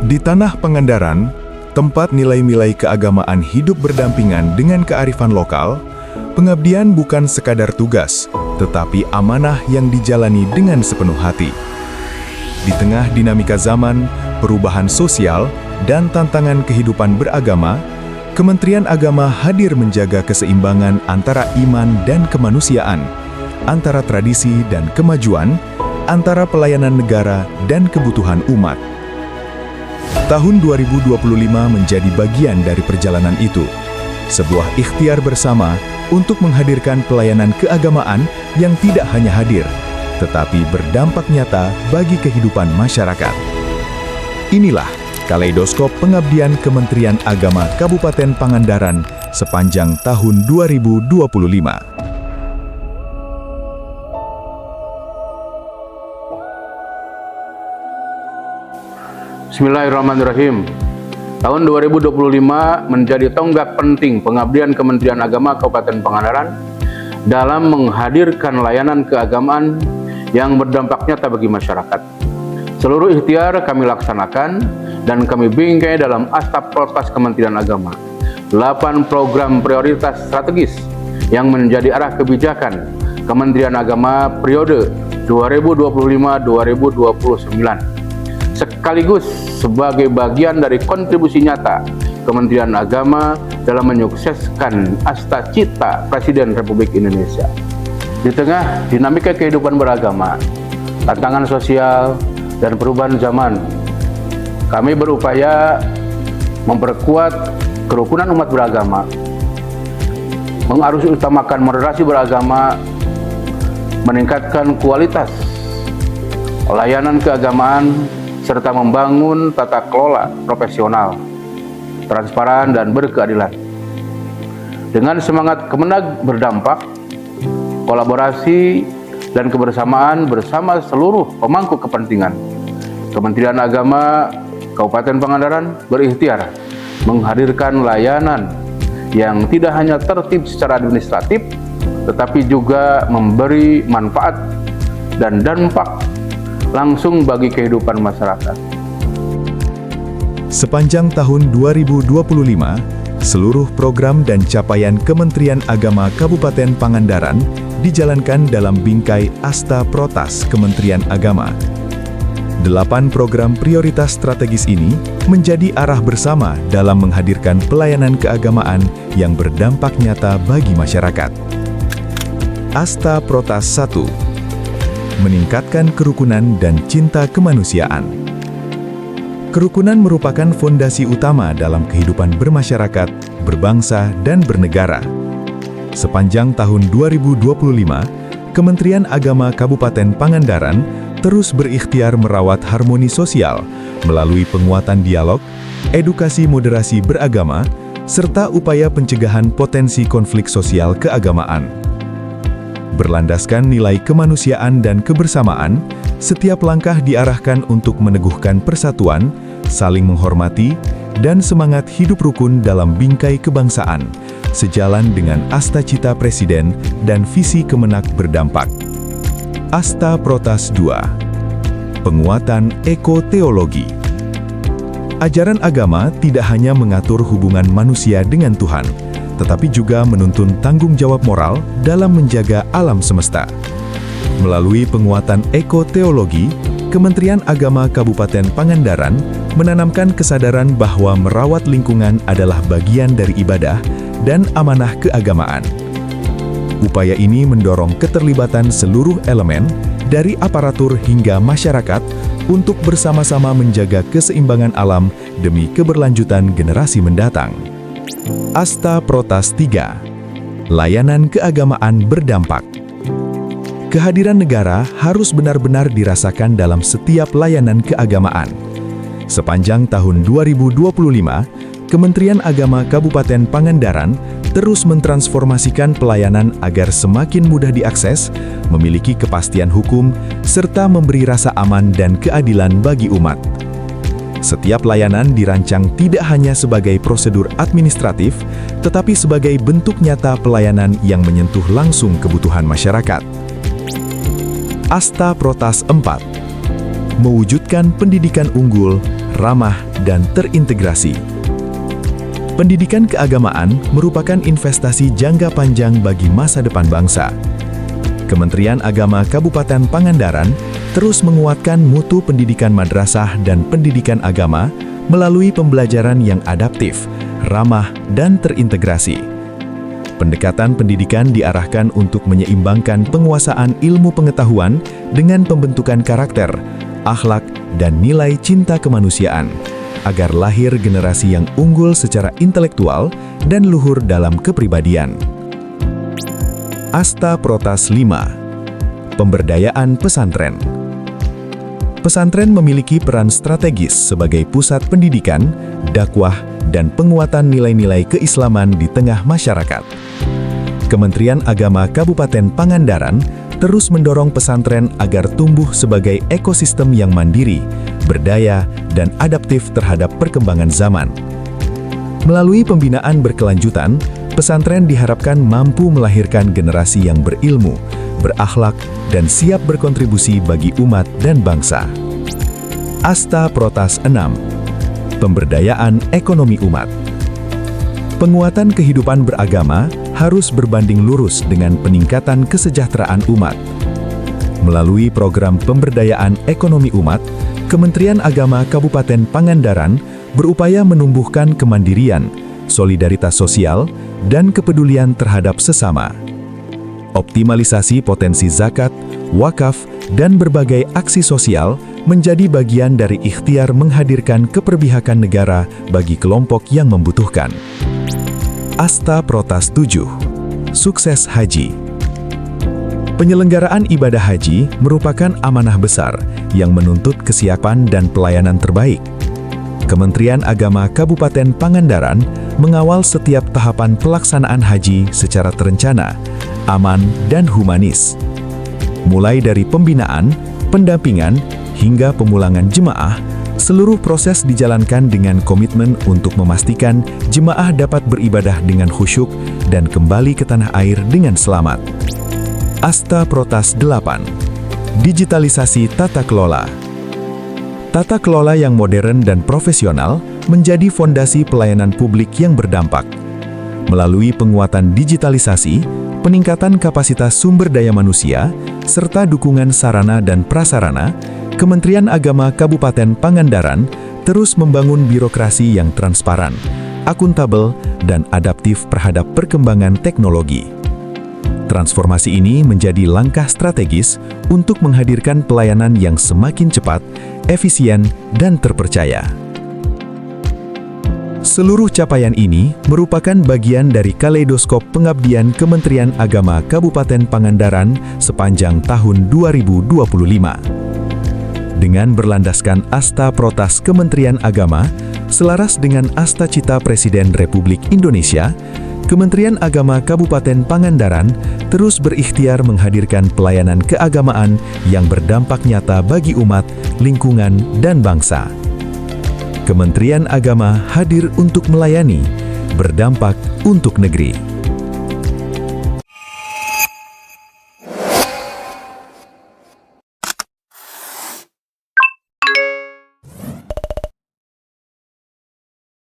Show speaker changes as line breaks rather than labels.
Di tanah Pangandaran, tempat nilai-nilai keagamaan hidup berdampingan dengan kearifan lokal, pengabdian bukan sekadar tugas, tetapi amanah yang dijalani dengan sepenuh hati. Di tengah dinamika zaman, perubahan sosial, dan tantangan kehidupan beragama, Kementerian Agama hadir menjaga keseimbangan antara iman dan kemanusiaan, antara tradisi dan kemajuan, antara pelayanan negara dan kebutuhan umat. Tahun 2025 menjadi bagian dari perjalanan itu, sebuah ikhtiar bersama untuk menghadirkan pelayanan keagamaan yang tidak hanya hadir, tetapi berdampak nyata bagi kehidupan masyarakat. Inilah kaleidoskop pengabdian Kementerian Agama Kabupaten Pangandaran sepanjang tahun 2025.
Bismillahirrahmanirrahim. Tahun 2025 menjadi tonggak penting pengabdian Kementerian Agama Kabupaten Pangandaran dalam menghadirkan layanan keagamaan yang berdampak nyata bagi masyarakat. Seluruh ikhtiar kami laksanakan dan kami bingkai dalam Astap Protas Kementerian Agama. 8 program prioritas strategis yang menjadi arah kebijakan Kementerian Agama periode 2025-2029. Sekaligus sebagai bagian dari kontribusi nyata Kementerian Agama dalam menyukseskan Asta Cita Presiden Republik Indonesia. Di tengah dinamika kehidupan beragama, tantangan sosial, dan perubahan zaman, kami berupaya memperkuat kerukunan umat beragama, mengutamakan moderasi beragama, meningkatkan kualitas layanan keagamaan, serta membangun tata kelola profesional, transparan, dan berkeadilan. Dengan semangat Kemenag berdampak, kolaborasi, dan kebersamaan bersama seluruh pemangku kepentingan, Kementerian Agama Kabupaten Pangandaran berikhtiar menghadirkan layanan yang tidak hanya tertib secara administratif, tetapi juga memberi manfaat dan dampak langsung bagi kehidupan masyarakat.
Sepanjang tahun 2025, seluruh program dan capaian Kementerian Agama Kabupaten Pangandaran dijalankan dalam bingkai Asta Protas Kementerian Agama. 8 program prioritas strategis ini menjadi arah bersama dalam menghadirkan pelayanan keagamaan yang berdampak nyata bagi masyarakat. Asta Protas 1. Meningkatkan kerukunan dan cinta kemanusiaan. Kerukunan merupakan fondasi utama dalam kehidupan bermasyarakat, berbangsa, dan bernegara. Sepanjang tahun 2025, Kementerian Agama Kabupaten Pangandaran terus berikhtiar merawat harmoni sosial melalui penguatan dialog, edukasi moderasi beragama, serta upaya pencegahan potensi konflik sosial keagamaan. Berlandaskan nilai kemanusiaan dan kebersamaan, setiap langkah diarahkan untuk meneguhkan persatuan, saling menghormati, dan semangat hidup rukun dalam bingkai kebangsaan, sejalan dengan Asta Cita Presiden dan visi Kemenag berdampak. Asta Protas 2. Penguatan ekoteologi. Ajaran agama tidak hanya mengatur hubungan manusia dengan Tuhan, tetapi juga menuntun tanggung jawab moral dalam menjaga alam semesta. Melalui penguatan ekoteologi, Kementerian Agama Kabupaten Pangandaran menanamkan kesadaran bahwa merawat lingkungan adalah bagian dari ibadah dan amanah keagamaan. Upaya ini mendorong keterlibatan seluruh elemen, dari aparatur hingga masyarakat, untuk bersama-sama menjaga keseimbangan alam demi keberlanjutan generasi mendatang. Asta Protas 3. Layanan keagamaan berdampak. Kehadiran negara harus benar-benar dirasakan dalam setiap layanan keagamaan. Sepanjang tahun 2025, Kementerian Agama Kabupaten Pangandaran terus mentransformasikan pelayanan agar semakin mudah diakses, memiliki kepastian hukum, serta memberi rasa aman dan keadilan bagi umat. Setiap layanan dirancang tidak hanya sebagai prosedur administratif, tetapi sebagai bentuk nyata pelayanan yang menyentuh langsung kebutuhan masyarakat. Asta Protas 4. Mewujudkan pendidikan unggul, ramah, dan terintegrasi. Pendidikan keagamaan merupakan investasi jangka panjang bagi masa depan bangsa. Kementerian Agama Kabupaten Pangandaran terus menguatkan mutu pendidikan madrasah dan pendidikan agama melalui pembelajaran yang adaptif, ramah, dan terintegrasi. Pendekatan pendidikan diarahkan untuk menyeimbangkan penguasaan ilmu pengetahuan dengan pembentukan karakter, akhlak, dan nilai cinta kemanusiaan, agar lahir generasi yang unggul secara intelektual dan luhur dalam kepribadian. Asta Protas 5. Pemberdayaan pesantren. Pesantren memiliki peran strategis sebagai pusat pendidikan, dakwah, dan penguatan nilai-nilai keislaman di tengah masyarakat. Kementerian Agama Kabupaten Pangandaran terus mendorong pesantren agar tumbuh sebagai ekosistem yang mandiri, berdaya, dan adaptif terhadap perkembangan zaman. Melalui pembinaan berkelanjutan, pesantren diharapkan mampu melahirkan generasi yang berilmu, berakhlak, dan siap berkontribusi bagi umat dan bangsa. Asta Protas 6. Pemberdayaan ekonomi umat. Penguatan kehidupan beragama harus berbanding lurus dengan peningkatan kesejahteraan umat. Melalui program pemberdayaan ekonomi umat, Kementerian Agama Kabupaten Pangandaran berupaya menumbuhkan kemandirian, solidaritas sosial, dan kepedulian terhadap sesama. Optimalisasi potensi zakat, wakaf, dan berbagai aksi sosial menjadi bagian dari ikhtiar menghadirkan keperpihakan negara bagi kelompok yang membutuhkan. Asta Protas 7. Sukses Haji. Penyelenggaraan ibadah haji merupakan amanah besar yang menuntut kesiapan dan pelayanan terbaik. Kementerian Agama Kabupaten Pangandaran mengawal setiap tahapan pelaksanaan haji secara terencana, aman, dan humanis. Mulai dari pembinaan, pendampingan, hingga pemulangan jemaah, seluruh proses dijalankan dengan komitmen untuk memastikan jemaah dapat beribadah dengan khusyuk dan kembali ke tanah air dengan selamat. Asta Protas 8. Digitalisasi tata kelola. Tata kelola yang modern dan profesional menjadi fondasi pelayanan publik yang berdampak. Melalui penguatan digitalisasi, peningkatan kapasitas sumber daya manusia, serta dukungan sarana dan prasarana, Kementerian Agama Kabupaten Pangandaran terus membangun birokrasi yang transparan, akuntabel, dan adaptif terhadap perkembangan teknologi. Transformasi ini menjadi langkah strategis untuk menghadirkan pelayanan yang semakin cepat, efisien, dan terpercaya. Seluruh capaian ini merupakan bagian dari kaleidoskop pengabdian Kementerian Agama Kabupaten Pangandaran sepanjang tahun 2025. Dengan berlandaskan Asta Protas Kementerian Agama, selaras dengan Asta Cita Presiden Republik Indonesia, Kementerian Agama Kabupaten Pangandaran terus berikhtiar menghadirkan pelayanan keagamaan yang berdampak nyata bagi umat, lingkungan, dan bangsa. Kementerian Agama hadir untuk melayani, berdampak untuk negeri.